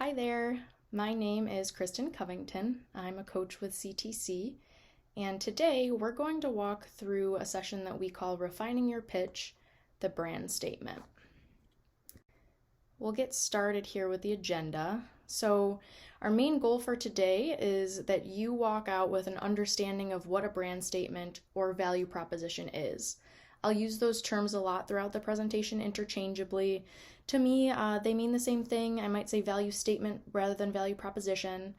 Hi there, my name is Kristen Covington. I'm a coach with CTC, and today we're going to walk through a session that we call Refining Your Pitch, the Brand Statement. We'll get started here with the agenda. So, our main goal for today is that you walk out with an understanding of what a brand statement or value proposition is. I'll use those terms a lot throughout the presentation interchangeably. To me, they mean the same thing. I might say value statement rather than value proposition,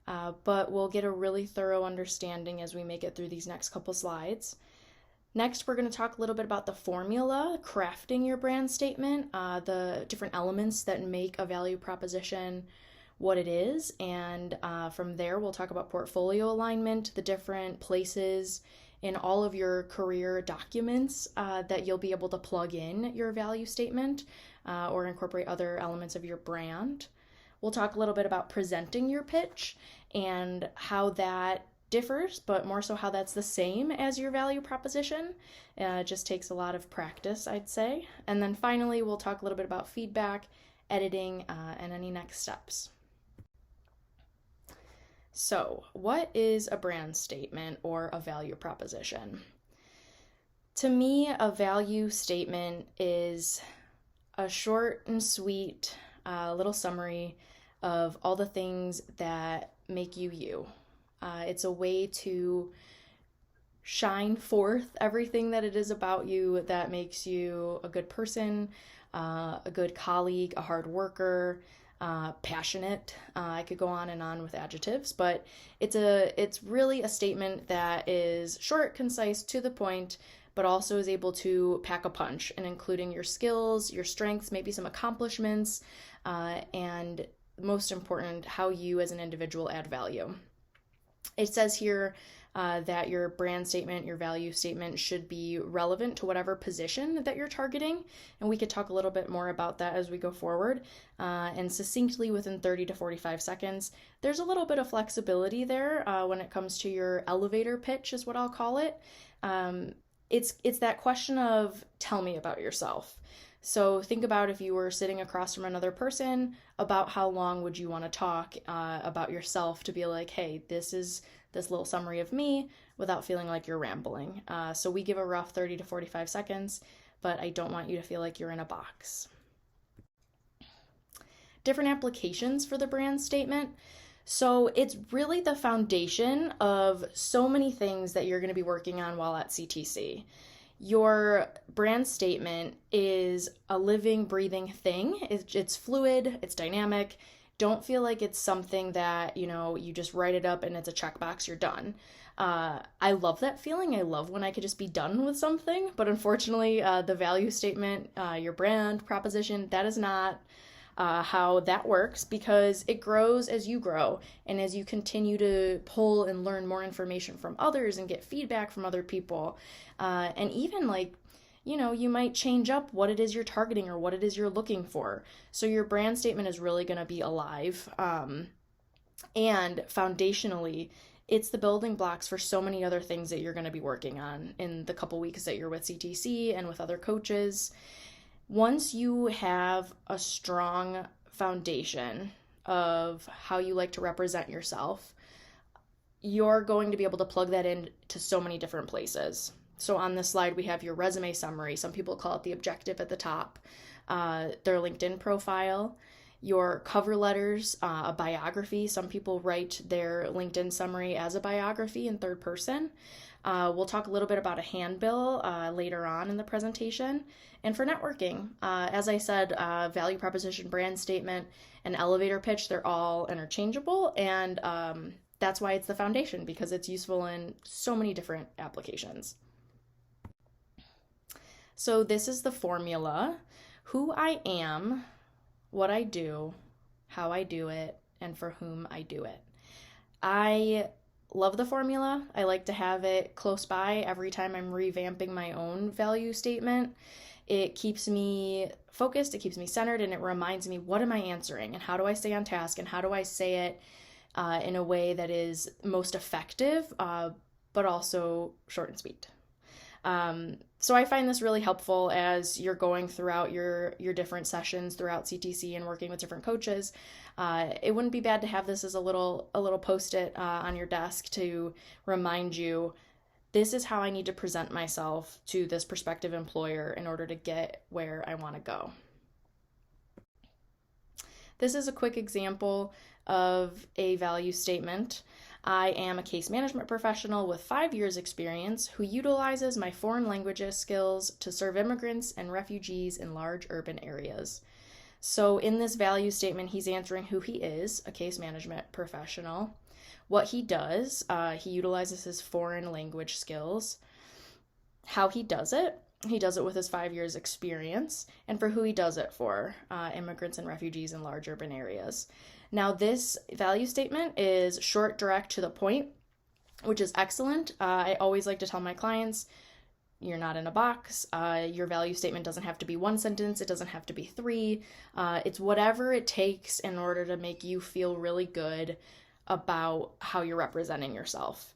but we'll get a really thorough understanding as we make it through these next couple slides. Next, we're going to talk a little bit about the formula, crafting your brand statement, the different elements that make a value proposition what it is, and from there we'll talk about portfolio alignment, the different places in all of your career documents that you'll be able to plug in your value statement or incorporate other elements of your brand. We'll talk a little bit about presenting your pitch and how that differs, but more so how that's the same as your value proposition. It just takes a lot of practice, I'd say. And then finally, we'll talk a little bit about feedback, editing, and any next steps. So, what is a brand statement or a value proposition? To me, a value statement is a short and sweet little summary of all the things that make you you. It's a way to shine forth everything that it is about you that makes you a good person, a good colleague, a hard worker, passionate. I could go on and on with adjectives, but it's really a statement that is short, concise, to the point, but also is able to pack a punch, and including your skills, your strengths, maybe some accomplishments, and most important, how you as an individual add value. It says here that your brand statement, your value statement should be relevant to whatever position that you're targeting. And we could talk a little bit more about that as we go forward. And succinctly within 30 to 45 seconds, there's a little bit of flexibility there when it comes to your elevator pitch is what I'll call it. It's that question of tell me about yourself. So think about if you were sitting across from another person, about how long would you want to talk about yourself to be like, hey, this is this little summary of me without feeling like you're rambling. So we give a rough 30 to 45 seconds, but I don't want you to feel like you're in a box. Different applications for the brand statement. So it's really the foundation of so many things that you're going to be working on while at CTC. Your brand statement is a living, breathing thing. It's fluid, it's dynamic. Don't feel like it's something that, you just write it up and it's a checkbox, you're done. I love that feeling. I love when I could just be done with something, but unfortunately, the value statement, your brand proposition, that is not how that works, because it grows as you grow and as you continue to pull and learn more information from others and get feedback from other people. And even you might change up what it is you're targeting or what it is you're looking for. So your brand statement is really going to be alive. And foundationally, it's the building blocks for so many other things that you're going to be working on in the couple weeks that you're with CTC and with other coaches. Once you have a strong foundation of how you like to represent yourself, you're going to be able to plug that into so many different places. So on this slide, we have your resume summary. Some people call it the objective at the top, their LinkedIn profile, your cover letters, a biography. Some people write their LinkedIn summary as a biography in third person. We'll talk a little bit about a handbill later on in the presentation. And for networking, as I said, value proposition, brand statement, and elevator pitch, they're all interchangeable. And that's why it's the foundation, because it's useful in so many different applications. So this is the formula: who I am, what I do, how I do it, and for whom I do it. I love the formula. I like to have it close by every time I'm revamping my own value statement. It keeps me focused, it keeps me centered, and it reminds me, what am I answering, and how do I stay on task, and how do I say it in a way that is most effective, but also short and sweet. So I find this really helpful as you're going throughout your different sessions throughout CTC and working with different coaches. It wouldn't be bad to have this as a little post-it on your desk to remind you, this is how I need to present myself to this prospective employer in order to get where I want to go. This is a quick example of a value statement. I am a case management professional with 5 years experience who utilizes my foreign languages skills to serve immigrants and refugees in large urban areas. So in this value statement, he's answering who he is, a case management professional, what he does, he utilizes his foreign language skills, how he does it with his 5 years experience, and for who he does it for, immigrants and refugees in large urban areas. Now, this value statement is short, direct, to the point, which is excellent. I always like to tell my clients, you're not in a box. Your value statement doesn't have to be 1 sentence. It doesn't have to be 3. It's whatever it takes in order to make you feel really good about how you're representing yourself.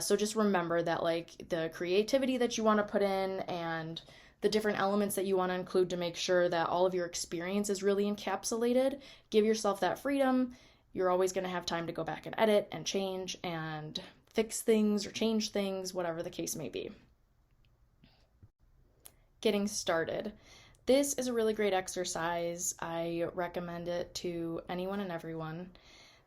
So just remember that, like, the creativity that you want to put in and the different elements that you want to include to make sure that all of your experience is really encapsulated. Give yourself that freedom. You're always going to have time to go back and edit and change and fix things or change things, whatever the case may be. Getting started. This is a really great exercise. I recommend it to anyone and everyone.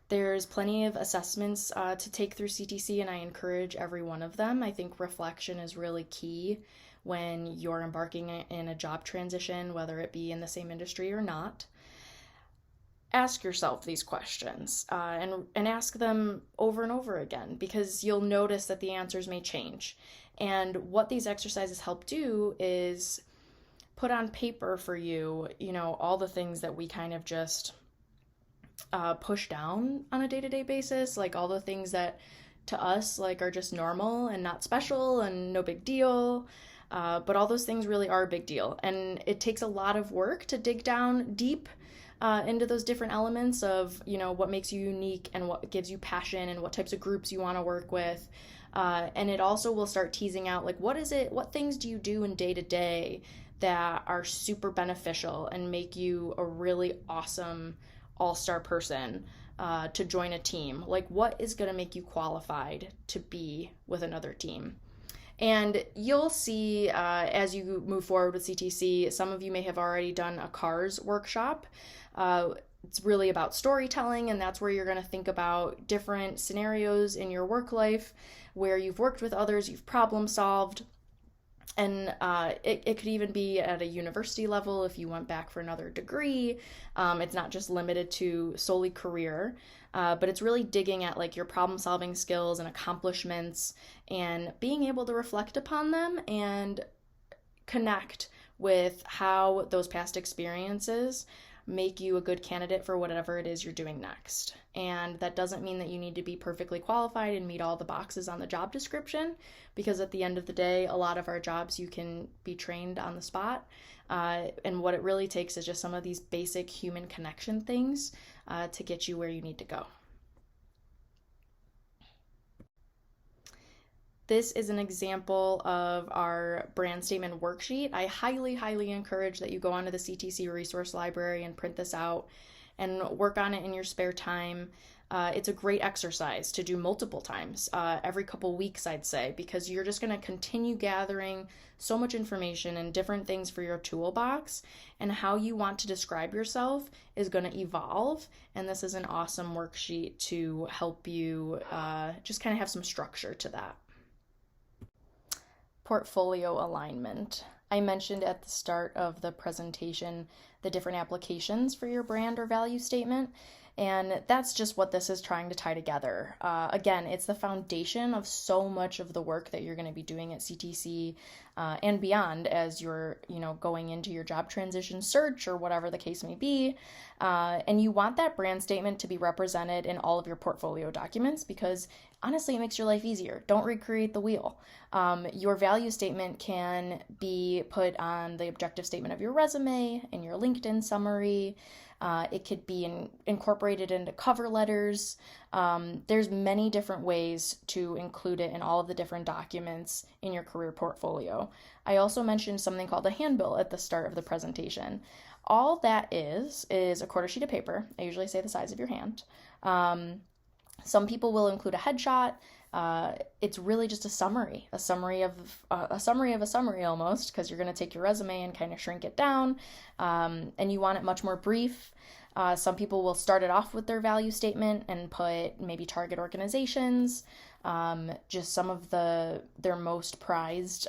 There's plenty of assessments to take through CTC, and I encourage every one of them. I think reflection is really key when you're embarking in a job transition, whether it be in the same industry or not. Ask yourself these questions and ask them over and over again, because you'll notice that the answers may change. And what these exercises help do is put on paper for you, all the things that we kind of just push down on a day-to-day basis, like all the things that to us are just normal and not special and no big deal, but all those things really are a big deal, and it takes a lot of work to dig down deep into those different elements of what makes you unique and what gives you passion and what types of groups you want to work with, and it also will start teasing out what things do you do in day-to-day that are super beneficial and make you a really awesome all-star person to join a team. Like, what is going to make you qualified to be with another team? And you'll see as you move forward with CTC, some of you may have already done a CARS workshop. It's really about storytelling, and that's where you're going to think about different scenarios in your work life where you've worked with others, you've problem solved. And it could even be at a university level if you went back for another degree. It's not just limited to solely career, but it's really digging at your problem solving skills and accomplishments and being able to reflect upon them and connect with how those past experiences make you a good candidate for whatever it is you're doing next. And that doesn't mean that you need to be perfectly qualified and meet all the boxes on the job description, because at the end of the day, a lot of our jobs you can be trained on the spot. And what it really takes is just some of these basic human connection things to get you where you need to go. This is an example of our brand statement worksheet. I highly, highly encourage that you go onto the CTC resource library and print this out and work on it in your spare time. It's a great exercise to do multiple times, every couple weeks, I'd say, because you're just going to continue gathering so much information and different things for your toolbox, and how you want to describe yourself is going to evolve. And this is an awesome worksheet to help you just kind of have some structure to that. Portfolio alignment. I mentioned at the start of the presentation the different applications for your brand or value statement, and that's just what this is trying to tie together. Again, it's the foundation of so much of the work that you're going to be doing at CTC and beyond as you're going into your job transition search or whatever the case may be. And you want that brand statement to be represented in all of your portfolio documents, because honestly, it makes your life easier. Don't recreate the wheel. Your value statement can be put on the objective statement of your resume, in your LinkedIn summary, It could be incorporated into cover letters. There's many different ways to include it in all of the different documents in your career portfolio. I also mentioned something called a handbill at the start of the presentation. All that is a quarter sheet of paper. I usually say the size of your hand. Some people will include a headshot. It's really just a summary of a summary almost, because you're going to take your resume and kind of shrink it down, and you want it much more brief. Some people will start it off with their value statement and put maybe target organizations, just some of their most prized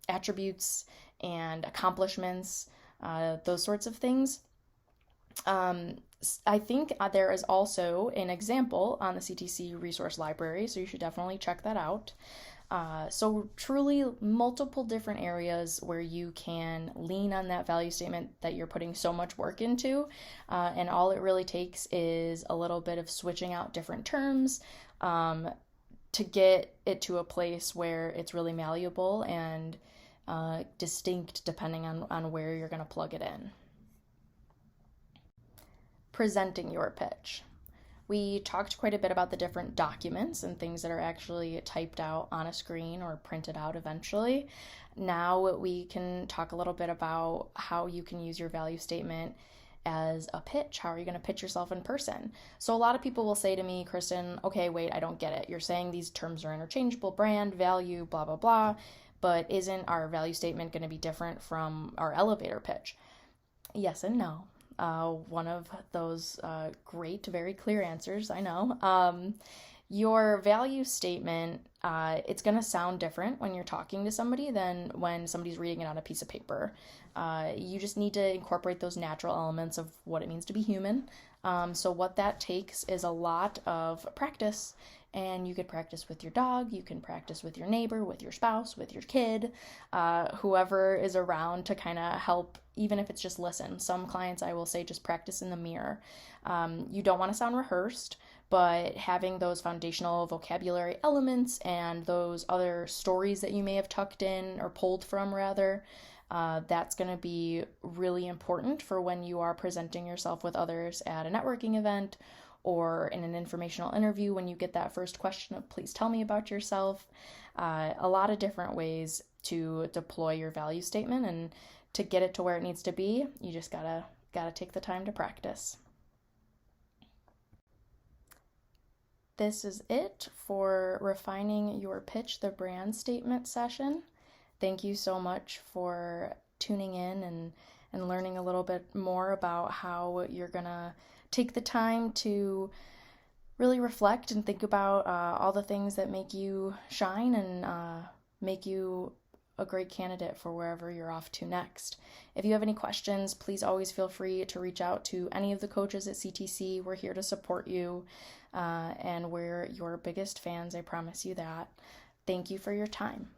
attributes and accomplishments, those sorts of things. I think there is also an example on the CTC resource library, so you should definitely check that out. So truly multiple different areas where you can lean on that value statement that you're putting so much work into, and all it really takes is a little bit of switching out different terms to get it to a place where it's really malleable and distinct depending on where you're going to plug it in. Presenting your pitch. We talked quite a bit about the different documents and things that are actually typed out on a screen or printed out eventually. Now we can talk a little bit about how you can use your value statement as a pitch. How are you going to pitch yourself in person? So a lot of people will say to me, Kristen, okay, wait, I don't get it. You're saying these terms are interchangeable, brand, value, blah, blah, blah, but isn't our value statement going to be different from our elevator pitch? Yes and no. One of those great, very clear answers, I know. Your value statement, it's going to sound different when you're talking to somebody than when somebody's reading it on a piece of paper. You just need to incorporate those natural elements of what it means to be human. So what that takes is a lot of practice. And you could practice with your dog, you can practice with your neighbor, with your spouse, with your kid, whoever is around to kind of help, even if it's just listen. Some clients, I will say, just practice in the mirror. You don't want to sound rehearsed, but having those foundational vocabulary elements and those other stories that you may have tucked in or pulled from, rather, that's going to be really important for when you are presenting yourself with others at a networking event or in an informational interview when you get that first question of please tell me about yourself. A lot of different ways to deploy your value statement, and to get it to where it needs to be, you just gotta take the time to practice. This is it for refining your pitch, the brand statement session. Thank you so much for tuning in and learning a little bit more about how you're gonna take the time to really reflect and think about all the things that make you shine and make you a great candidate for wherever you're off to next. If you have any questions, please always feel free to reach out to any of the coaches at CTC. We're here to support you, and we're your biggest fans, I promise you that. Thank you for your time.